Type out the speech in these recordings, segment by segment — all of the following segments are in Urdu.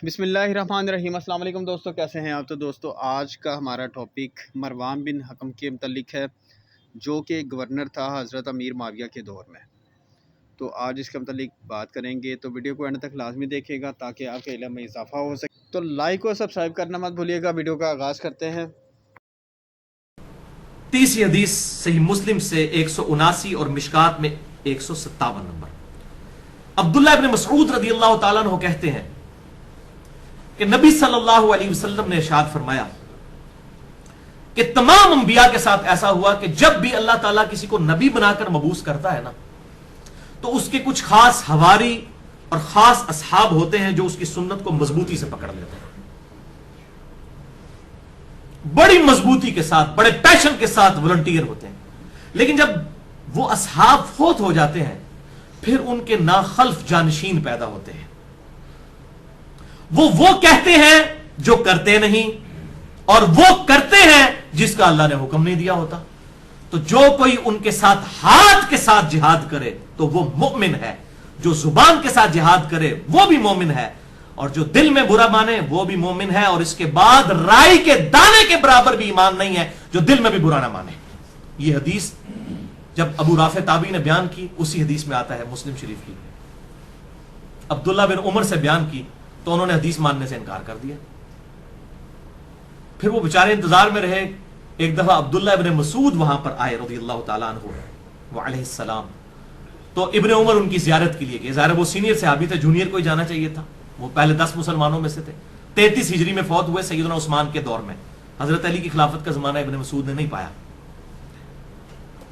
بسم اللہ الرحمن الرحیم۔ السلام علیکم دوستو، کیسے ہیں آپ؟ تو دوستو آج کا ہمارا ٹاپک مروان بن حکم کے متعلق ہے، جو کہ گورنر تھا حضرت امیر معاویہ کے دور میں۔ تو آج اس کے متعلق بات کریں گے، تو ویڈیو کو اینڈ تک لازمی دیکھے گا تاکہ آپ کے علم میں اضافہ ہو سکے۔ تو لائک اور سبسکرائب کرنا مت بھولیے گا۔ ویڈیو کا آغاز کرتے ہیں۔ 30 حدیث صحیح مسلم سے 179 اور مشکات میں 157 نمبر۔ عبداللہ ابن مسعود رضی اللہ تعالیٰ عنہ کہتے ہیں کہ نبی صلی اللہ علیہ وسلم نے ارشاد فرمایا کہ تمام انبیاء کے ساتھ ایسا ہوا کہ جب بھی اللہ تعالیٰ کسی کو نبی بنا کر مبعوث کرتا ہے نا، تو اس کے کچھ خاص حواری اور خاص اصحاب ہوتے ہیں جو اس کی سنت کو مضبوطی سے پکڑ لیتے ہیں، بڑی مضبوطی کے ساتھ، بڑے پیشن کے ساتھ والنٹیئر ہوتے ہیں۔ لیکن جب وہ اصحاب فوت ہو جاتے ہیں، پھر ان کے ناخلف جانشین پیدا ہوتے ہیں۔ وہ کہتے ہیں جو کرتے نہیں، اور وہ کرتے ہیں جس کا اللہ نے حکم نہیں دیا ہوتا۔ تو جو کوئی ان کے ساتھ ہاتھ کے ساتھ جہاد کرے تو وہ مومن ہے، جو زبان کے ساتھ جہاد کرے وہ بھی مومن ہے، اور جو دل میں برا مانے وہ بھی مومن ہے، اور اس کے بعد رائی کے دانے کے برابر بھی ایمان نہیں ہے جو دل میں بھی برا نہ مانے۔ یہ حدیث جب ابو رافع تابعی نے بیان کی، اسی حدیث میں آتا ہے مسلم شریف کی۔ عبداللہ بن عمر سے بیان کی تو انہوں نے حدیث ماننے سے انکار کر دیا۔ پھر وہ بیچارے انتظار میں رہے۔ ایک دفعہ عبداللہ ابن مسعود وہاں پر آئے رضی اللہ تعالیٰ عنہ وعلیہ السلام، تو ابن عمر ان کی زیارت کے لیے گئے۔ ظاہر وہ سینئر صحابی تھے، جونیئر کوئی جانا چاہیے تھا، وہ پہلے 10 مسلمانوں میں سے تھے۔ 33 ہجری میں فوت ہوئے سیدنا عثمان کے دور میں، حضرت علی کی خلافت کا زمانہ ابن مسعود نے نہیں پایا۔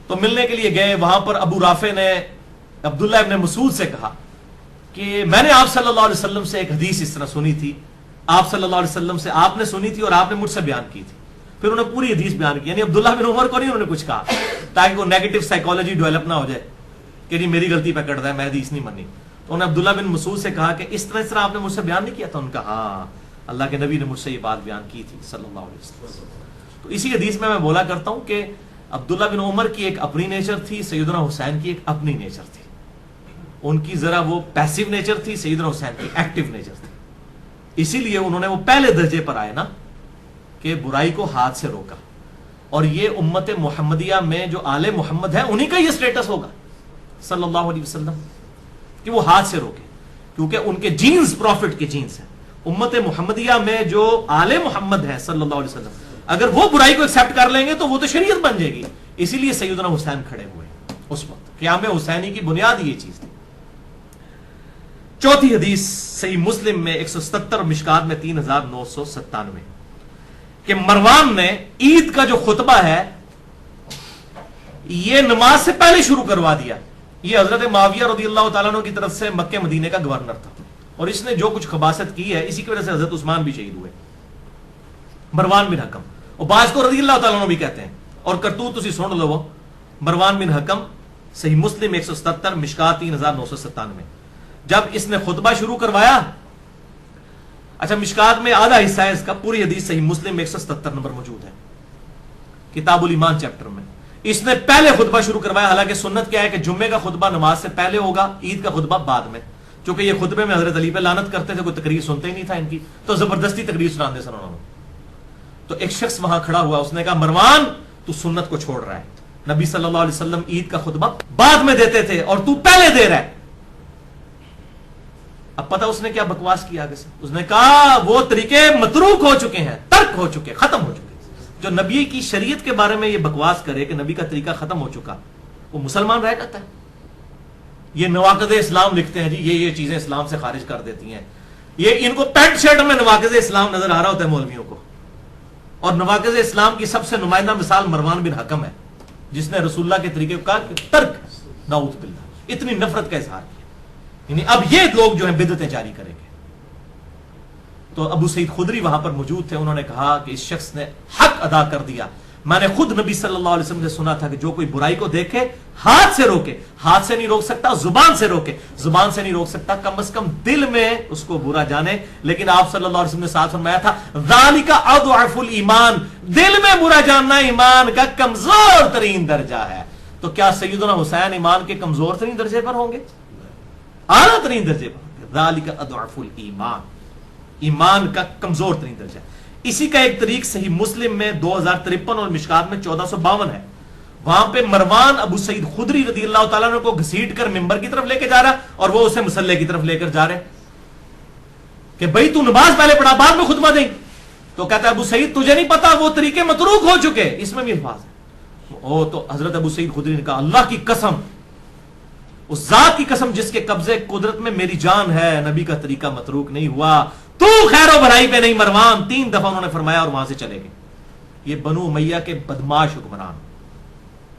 تو ملنے کے لیے گئے، وہاں پر ابو رافع نے عبداللہ ابن مسعود سے کہا کہ میں نے آپ صلی اللہ علیہ وسلم سے ایک حدیث اس طرح سنی تھی، آپ صلی اللہ علیہ وسلم سے آپ نے سنی تھی اور آپ نے مجھ سے بیان کی تھی۔ پھر انہوں نے پوری حدیث بیان کی، یعنی عبداللہ بن عمر کو نہیں انہوں نے کچھ کہا تاکہ وہ نیگیٹو سائیکالوجی ڈیولپ نہ ہو جائے کہ جی میری غلطی پکڑ رہا ہے، میں حدیث نہیں مانی۔ تو انہوں نے عبداللہ بن مسعود سے کہا کہ اس طرح آپ نے مجھ سے بیان نہیں کیا تھا؟ ان کا ہاں، اللہ کے نبی نے مجھ سے یہ بات بیان کی تھی صلی اللہ علیہ وسلم۔ تو اسی حدیث میں بولا کرتا ہوں کہ عبداللہ بن عمر کی ایک اپنی نیچر تھی، سیدنا حسین کی ایک اپنی نیچر تھی۔ ان کی ذرا وہ پیسیو نیچر تھی، سیدنا حسین کی ایکٹیو نیچر تھی۔ اسی لیے انہوں نے وہ پہلے درجے پر آئے نا کہ برائی کو ہاتھ سے روکا، اور یہ امت محمدیہ میں جو آل محمد ہے انہی کا یہ سٹیٹس ہوگا صلی اللہ علیہ وسلم کہ وہ ہاتھ سے روکے، کیونکہ ان کے جینز پروفٹ کے جینز ہیں۔ امت محمدیہ میں جو آل محمد ہے صلی اللہ علیہ وسلم، اگر وہ برائی کو ایکسپٹ کر لیں گے تو وہ تو شریعت بن جائے گی۔ اسی لیے سیدنا حسین کھڑے ہوئے اس وقت، قیام حسینی کی بنیاد یہ چیز تھی۔ چوتھی حدیث صحیح مسلم میں 177 اور مشکات میں 3997 کہ مروان نے عید کا جو خطبہ ہے یہ نماز سے پہلے شروع کروا دیا۔ یہ حضرت معاویہ رضی اللہ تعالیٰ عنہ کی طرف سے مکہ مدینے کا گورنر تھا، اور اس نے جو کچھ خباثت کی ہے اسی کی وجہ سے حضرت عثمان بھی شہید ہوئے، مروان بن حکم، اور بعض کو رضی اللہ تعالیٰ عنہ بھی کہتے ہیں، اور کرتوت تسی سن لو۔ مروان بن حکم صحیح مسلم 177 مشکات 3997 جب اس نے خطبہ شروع کروایا، اچھا مشکات میں آدھا حصہ ہے اس کا، پوری حدیث صحیح مسلم 177 نمبر موجود ہے کتاب الایمان چیپٹر میں۔ اس نے پہلے خطبہ شروع کروایا، حالانکہ سنت کیا ہے کہ جمعے کا خطبہ نماز سے پہلے ہوگا، عید کا خطبہ بعد میں۔ چونکہ یہ خطبے میں حضرت علی پہ لعنت کرتے تھے، کوئی تقریر سنتے ہی نہیں تھا ان کی، تو زبردستی تقریر سناتے سن انہوں نے۔ تو ایک شخص وہاں کھڑا ہوا، اس نے کہا مروان تو سنت کو چھوڑ رہا ہے، نبی صلی اللہ علیہ وسلم عید کا خطبہ بعد میں دیتے تھے اور تو پہلے دے رہا ہے۔ اب پتہ اس نے کیا بکواس کیا آگے سے، اس نے کہا وہ طریقے متروک ہو چکے ہیں، ترک ہو چکے، ختم ہو چکے۔ جو نبی کی شریعت کے بارے میں یہ بکواس کرے کہ نبی کا طریقہ ختم ہو چکا، وہ مسلمان رہ جاتا ہے؟ یہ نواقض اسلام لکھتے ہیں جی، یہ چیزیں اسلام سے خارج کر دیتی ہیں۔ یہ ان کو پینٹ شرٹ میں نواقض اسلام نظر آ رہا ہوتا ہے مولویوں کو، اور نواقض اسلام کی سب سے نمائندہ مثال مروان بن حکم ہے، جس نے رسول اللہ کے طریقے کو کہا کہ ترک، نعوذ باللہ، اتنی نفرت کا اظہار کیا۔ یعنی اب یہ لوگ جو ہیں بدعتیں جاری کریں گے۔ تو ابو سعید خدری وہاں پر موجود تھے، انہوں نے کہا کہ اس شخص نے حق ادا کر دیا۔ میں نے خود نبی صلی اللہ علیہ وسلم سے سنا تھا کہ جو کوئی برائی کو دیکھے ہاتھ سے روکے، ہاتھ سے نہیں روک سکتا، زبان سے روکے، زبان سے نہیں روک سکتا، کم از کم دل میں اس کو برا جانے۔ لیکن آپ صلی اللہ علیہ وسلم نے ساتھ فرمایا تھا ذالک اضعف الایمان، دل میں برا جاننا ایمان کا کمزور ترین درجہ ہے۔ تو کیا سیدنا حسین ایمان کے کمزور ترین درجے پر ہوں گے؟ اعلیٰ ترین درجے پر، ذالک اضعف الایمان۔ ایمان کا کمزور ترین درجہ. اسی کا ایک طریق صحیح مسلم میں 2053 اور مشکات میں 1452 ہے. وہاں پہ مروان ابو سعید خدری رضی اللہ تعالیٰ عنہ کو گھسیٹ کر ممبر کی طرف لے کے جا رہا اور وہ اسے مصلے کی طرف لے کر جا رہے کہ بھائی تو نماز پہلے پڑھا بعد میں خطبہ دیں. تو کہتا ہے ابو سعید تجھے نہیں پتا وہ طریقے متروک ہو چکے. اس میں بھی الفاظ ہے. تو حضرت ابو سعید خدری نے کہا اللہ کی قسم, اس ذات کی قسم جس کے قبضے قدرت میں میری جان ہے, نبی کا طریقہ متروک نہیں ہوا, تو خیر و بھلائی پہ نہیں مروان. 3 دفعہ انہوں نے فرمایا اور وہاں سے چلے گئے. یہ بنو امیہ کے بدماش حکمران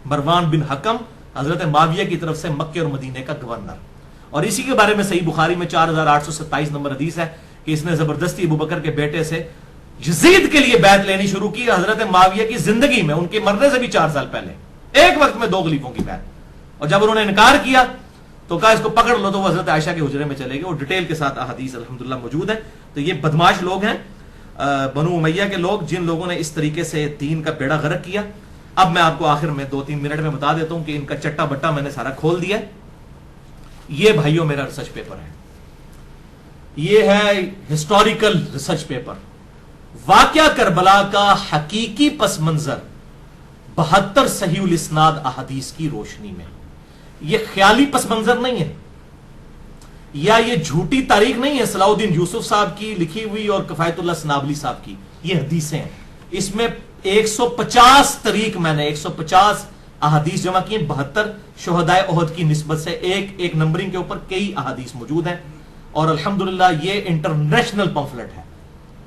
مروان بن حکم حضرت معاویہ کی طرف سے مکے اور مدینے کا گورنر. اور اسی کے بارے میں صحیح بخاری میں 4827 نمبر حدیث ہے کہ اس نے زبردستی ابو بکر کے بیٹے سے یزید کے لیے بیعت لینی شروع کی حضرت معاویہ کی زندگی میں, ان کے مرنے سے بھی 4 سال پہلے, ایک وقت میں 2 خلیفوں کی بیعت. اور جب انہوں نے انکار کیا تو کہا اس کو پکڑ لو, تو وہ حضرت عائشہ کے حجرے میں چلے گئے. اور ڈیٹیل کے ساتھ احادیث الحمدللہ موجود ہیں. تو یہ بدماش لوگ ہیں بنو امیہ کے لوگ, جن لوگوں نے اس طریقے سے دین کا بیڑا غرق کیا. اب میں آپ کو آخر میں 2-3 منٹ میں بتا دیتا ہوں کہ ان کا چٹا بٹا میں نے سارا کھول دیا. یہ بھائیوں میرا ریسرچ پیپر ہے, یہ ہے ہسٹوریکل ریسرچ پیپر. واقعہ کربلا کا حقیقی پس منظر 72 صحیح الاسناد احادیث کی روشنی میں. یہ خیالی پس منظر نہیں ہے, یا یہ جھوٹی تاریخ نہیں ہے صلاح الدین یوسف صاحب کی لکھی ہوئی اور کفایت اللہ سنابلی صاحب کی. یہ حدیثیں ہیں. اس میں 150 طریق میں نے 150 احادیث جمع کی ہیں. 72 شہدائے احد کی نسبت سے ایک نمبرنگ کے اوپر کئی احادیث موجود ہیں. اور الحمدللہ یہ انٹرنیشنل پمفلٹ ہے.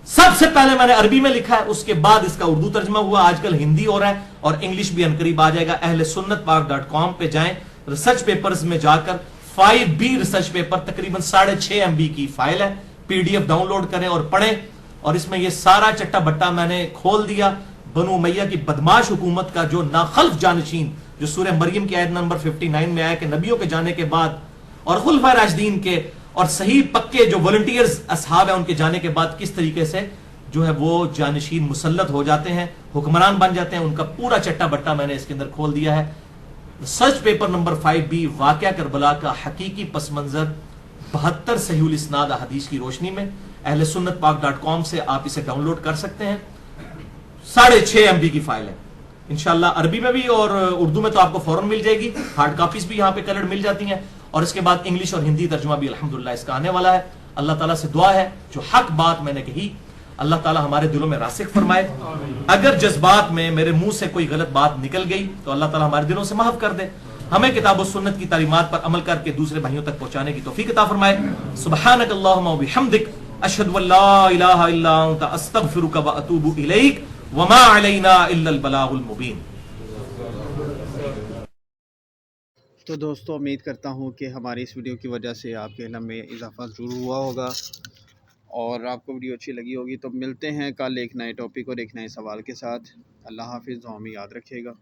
سب سے پہلے میں نے عربی میں لکھا ہے, اس کے بعد اس کا اردو ترجمہ ہوا, آج کل ہندی ہو رہا ہے اور انگلش بھی عنقریب آ جائے گا. اہل سنت پاک.com پہ جائیں, ریسرچ پیپرز میں جا کر 5B ریسرچ پیپر تقریباً 6.5 MB کی فائل ہے, PDF ڈاؤن لوڈ کریں اور پڑھیں. اور اس میں یہ سارا چٹا بٹا میں نے کھول دیا. بنو امیہ کی بدماش حکومت کا جو ناخلف جانشین, جو سورہ مریم کی آیت نمبر 59 میں آیا کہ نبیوں کے جانے کے بعد اور خلفائے راشدین کے اور صحیح پکے جو والنٹیئرز اصحاب ہیں ان کے جانے کے بعد کس طریقے سے جو ہے وہ جانشین مسلط ہو جاتے ہیں, حکمران بن جاتے ہیں. ان کا پورا چٹا بٹا میں نے اس کے اندر کھول دیا ہے. سرچ پیپر نمبر 5B واقعہ کربلا کا حقیقی پس منظر 72 صحیح الاسناد احادیث کی روشنی میں. اہل سنت پاک.com سے آپ اسے ڈاؤن لوڈ کر سکتے ہیں. 6.5 MB کی فائل ہے. انشاءاللہ عربی میں بھی اور اردو میں تو آپ کو فوراً مل جائے گی. ہارڈ کاپیز بھی یہاں پہ کلرڈ مل جاتی ہیں. اور اس کے بعد انگلش اور ہندی ترجمہ بھی الحمدللہ اس کا آنے والا ہے. اللہ تعالیٰ سے دعا ہے جو حق بات میں نے کہی اللہ تعالیٰ ہمارے دلوں میں راسخ فرمائے. اگر جذبات میں میرے منہ سے کوئی غلط بات نکل گئی تو اللہ تعالیٰ ہمارے دلوں سے محو کر دے. ہمیں کتاب و سنت کی تعلیمات پر عمل کر کے دوسرے بھائیوں تک پہنچانے کی توفیق عطا فرمائے. سبحانک اللہم و بحمدک اشہد ان لا الہ الا انت استغفرک و اتوب الیک وما علینا الا البلاغ المبین. تو دوستو امید کرتا ہوں کہ ہماری اس ویڈیو کی وجہ سے آپ کے علم میں اضافہ ضرور ہوا ہوگا اور آپ کو ویڈیو اچھی لگی ہوگی. تو ملتے ہیں کل ایک نئے ٹاپک اور ایک نئے سوال کے ساتھ. اللہ حافظ. دعا میں یاد رکھیے گا.